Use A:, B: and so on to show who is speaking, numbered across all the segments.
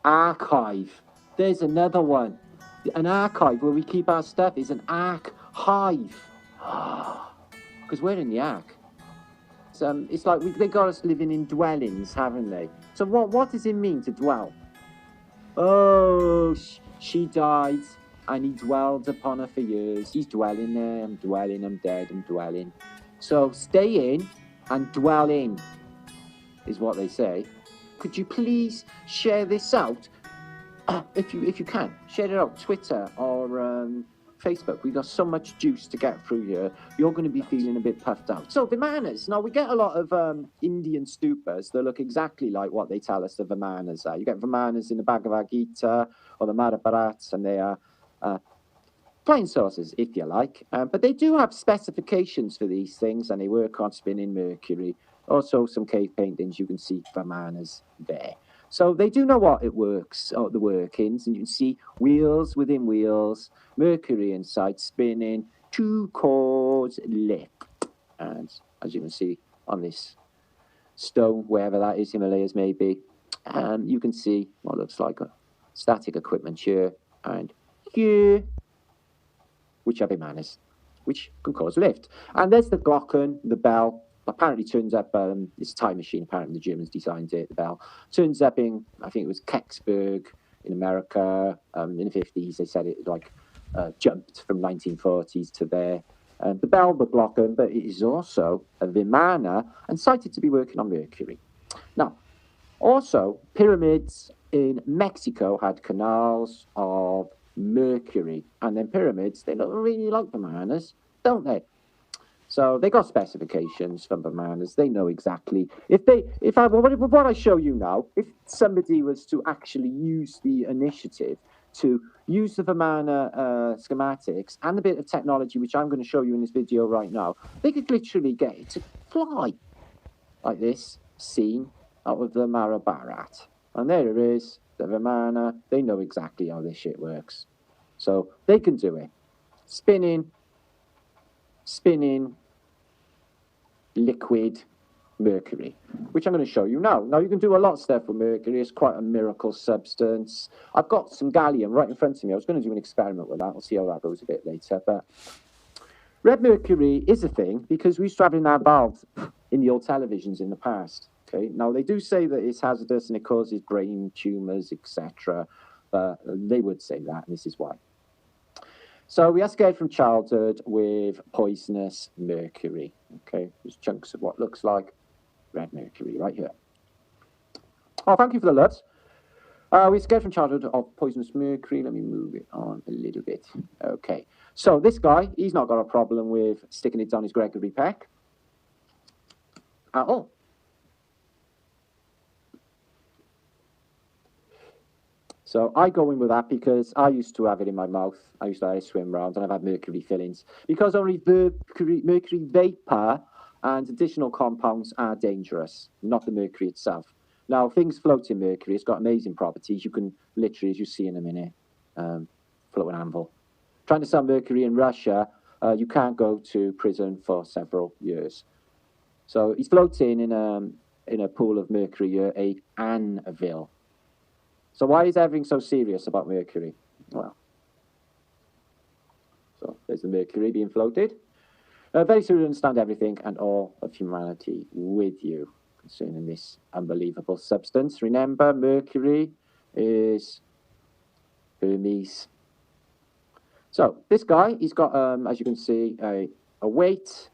A: Archive. There's another one. An archive where we keep our stuff is an archive. Because we're in the ark. It's like they got us living in dwellings, haven't they? So what does it mean to dwell? Oh, she died, and he dwelled upon her for years. He's dwelling there. I'm dwelling. I'm dead. I'm dwelling. So stay in and dwell in, is what they say. Could you please share this out? If you can, share it out, Twitter or Facebook. We've got so much juice to get through here. You're going to be feeling a bit puffed out. So Vimanas. Now, we get a lot of Indian stupas that look exactly like what they tell us the Vimanas are. You get Vimanas in the Bhagavad Gita or the Mahabharata, and they are plain sources, if you like. But they do have specifications for these things, and they work on spinning mercury. Also, some cave paintings, you can see Vimanas there. So they do know what it works, or the workings, and you can see wheels within wheels, mercury inside spinning, 2 chords lift. And as you can see on this stone, wherever that is, Himalayas maybe, you can see what looks like a static equipment here and here, which are Vimanas, which can cause lift. And there's the Glocken, the bell. Apparently turns up, it's a time machine, apparently the Germans designed it, the bell. Turns up in, I think it was Kecksburg in America, in the 50s, they said it like jumped from 1940s to there. The bell, the Glocken, but it is also a Vimana and cited to be working on mercury. Now, also, pyramids in Mexico had canals of mercury, and then pyramids, they look really like Vimanas, don't they? So they got specifications from Vimanas. They know exactly what I show you now. If somebody was to actually use the initiative to use the Vimana schematics and the bit of technology which I'm going to show you in this video right now, they could literally get it to fly like this scene out of the Mahabharata. And there it is, the Vimana. They know exactly how this shit works, so they can do it. Spinning liquid mercury, which I'm going to show you now. Now, you can do a lot of stuff with mercury. It's quite a miracle substance. I've got some gallium right in front of me. I was going to do an experiment with that. We'll see how that goes a bit later. But red mercury is a thing because we used to have it in our valves in the old televisions in the past. Okay. Now, they do say that it's hazardous and it causes brain tumours, etc. But they would say that, and this is why. So we are scared from childhood with poisonous mercury. Okay, there's chunks of what looks like red mercury right here. Oh, thank you for the loves. We're scared from childhood of poisonous mercury. Let me move it on a little bit. Okay, so this guy, he's not got a problem with sticking it down his Gregory Peck at all. So I go in with that because I used to have it in my mouth. I used to have it swim around, and I've had mercury fillings. Because only mercury vapor and additional compounds are dangerous, not the mercury itself. Now, things float in mercury. It's got amazing properties. You can literally, as you see in a minute, float an anvil. Trying to sell mercury in Russia, you can't go to prison for several years. So he's floating in a pool of mercury here, a anvil. So why is everything so serious about mercury? Well, so there's the mercury being floated. Very soon to understand everything and all of humanity with you concerning this unbelievable substance. Remember, mercury is Hermes. So this guy, he's got, as you can see, a weight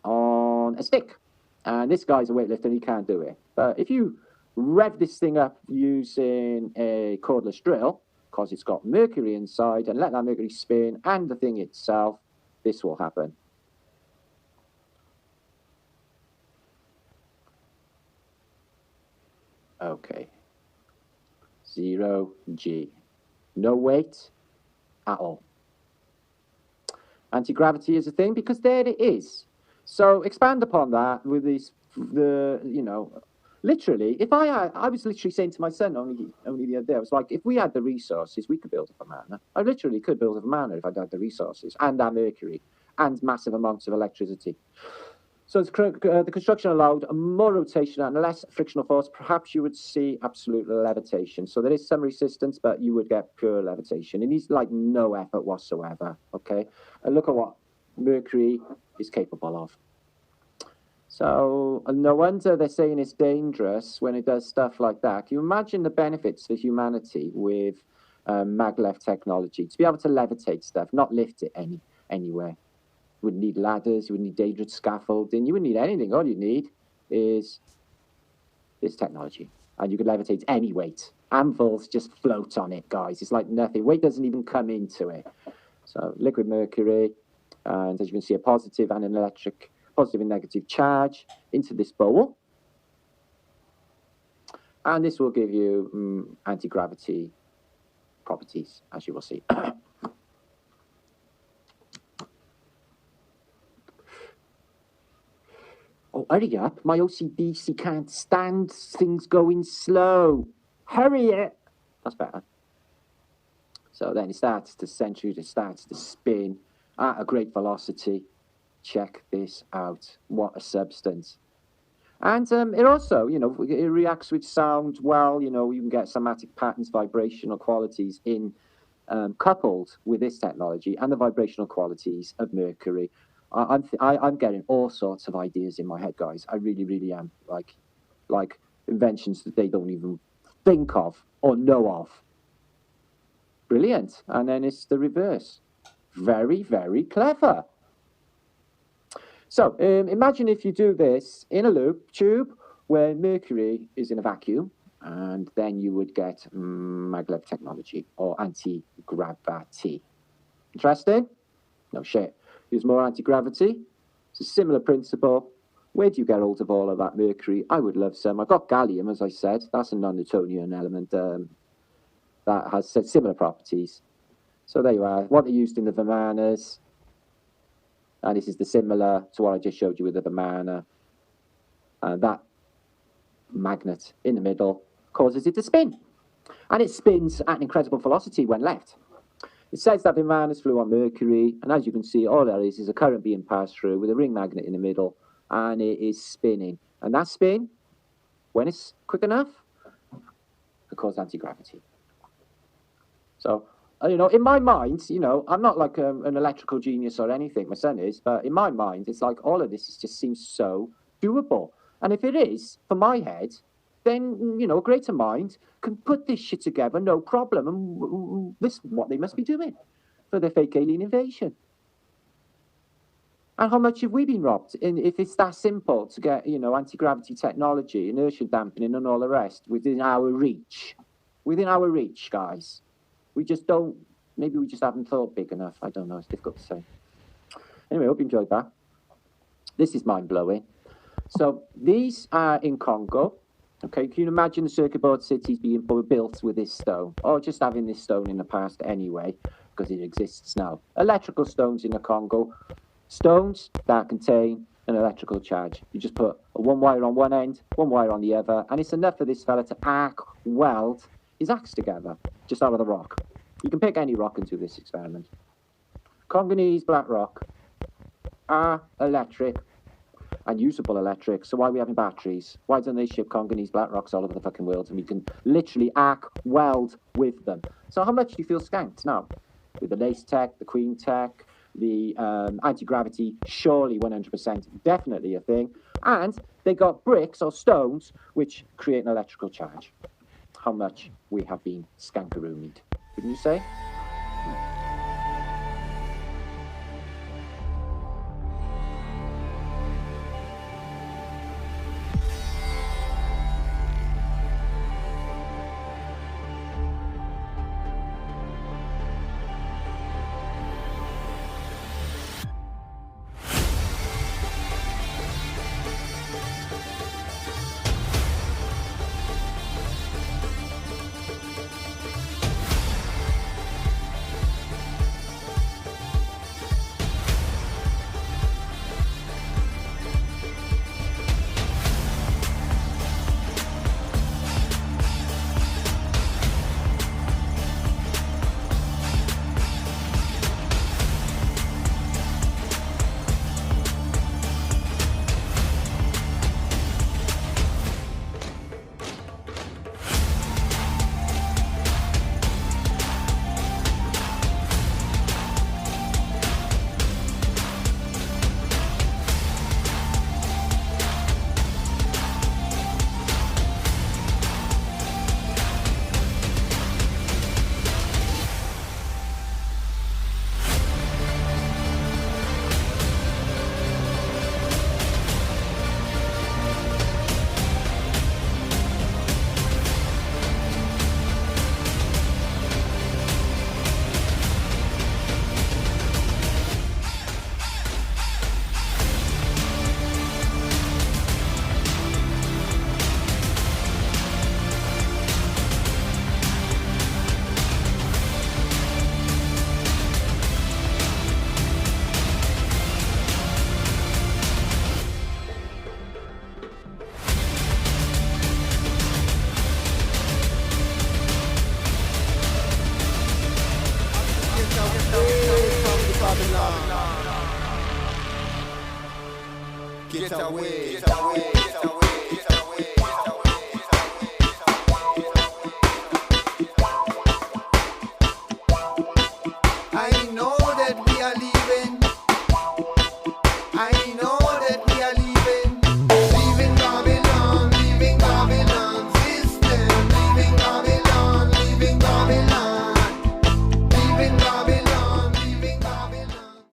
A: on a stick. And this guy's a weightlifter and he can't do it. But if you rev this thing up using a cordless drill, because it's got mercury inside, and let that mercury spin and the thing itself, this will happen. Okay. 0G. No weight at all. Anti-gravity is a thing because there it is. So expand upon that with this, literally, if I was literally saying to my son only the other day, I was like, if we had the resources, we could build a Vimana. I literally could build a Vimana if I had the resources and our mercury and massive amounts of electricity. So the construction allowed a more rotation and less frictional force. Perhaps you would see absolute levitation. So there is some resistance, but you would get pure levitation. It needs like no effort whatsoever, okay? And look at what mercury is capable of. So no wonder they're saying it's dangerous when it does stuff like that. Can you imagine the benefits for humanity with maglev technology? To be able to levitate stuff, not lift it anywhere. You wouldn't need ladders, you wouldn't need dangerous scaffolding, you wouldn't need anything. All you need is this technology. And you could levitate any weight. Anvils just float on it, guys. It's like nothing. Weight doesn't even come into it. So liquid mercury, and as you can see, a positive and an electric, positive and negative charge into this bowl. And this will give you anti-gravity properties, as you will see. Oh, hurry up. My OCDC can't stand things going slow. Hurry it. That's better. So then it starts to centrifuge, it starts to spin at a great velocity. Check this out. What a substance. And it also, you know, it reacts with sound well. You know, you can get somatic patterns, vibrational qualities in coupled with this technology and the vibrational qualities of mercury. I'm getting all sorts of ideas in my head, guys. I really, really am. Like inventions that they don't even think of or know of. Brilliant. And then it's the reverse. Very, very clever. So imagine if you do this in a loop tube where mercury is in a vacuum, and then you would get maglev technology or anti-gravity. Interesting? No shit. Use more anti-gravity. It's a similar principle. Where do you get hold of all of that mercury? I would love some. I've got gallium, as I said. That's a non-Newtonian element that has similar properties. So there you are. What they used in the Vimanas. And this is the similar to what I just showed you with the Vimana. That magnet in the middle causes it to spin. And it spins at an incredible velocity when left. It says that Vimanas flew on Mercury, and as you can see, all there is a current being passed through with a ring magnet in the middle, and it is spinning. And that spin, when it's quick enough, can cause anti-gravity. So, you know, in my mind, you know, I'm not like an electrical genius or anything, my son is, but in my mind, it's like all of this just seems so doable. And if it is, for my head, then, you know, a greater mind can put this shit together, no problem. And this is what they must be doing for their fake alien invasion. And how much have we been robbed? If it's that simple to get, you know, anti-gravity technology, inertia dampening and all the rest within our reach. Within our reach, guys. We just don't, maybe we just haven't thought big enough. I don't know, it's difficult to say. Anyway, I hope you enjoyed that. This is mind-blowing. So these are in Congo. Okay, can you imagine the circuit board cities being built with this stone? Or just having this stone in the past anyway, because it exists now. Electrical stones in the Congo. Stones that contain an electrical charge. You just put one wire on one end, one wire on the other, and it's enough for this fella to arc weld his axe together, just out of the rock. You can pick any rock and do this experiment. Congolese black rock are electric and usable electric, so why are we having batteries? Why don't they ship Congolese black rocks all over the fucking world and we can literally arc weld with them? So how much do you feel skanked now? With the lace tech, the queen tech, the anti-gravity, surely 100% definitely a thing. And they got bricks or stones which create an electrical charge. How much we have been skankaroonied, wouldn't you say?
B: Get away, get away, get away.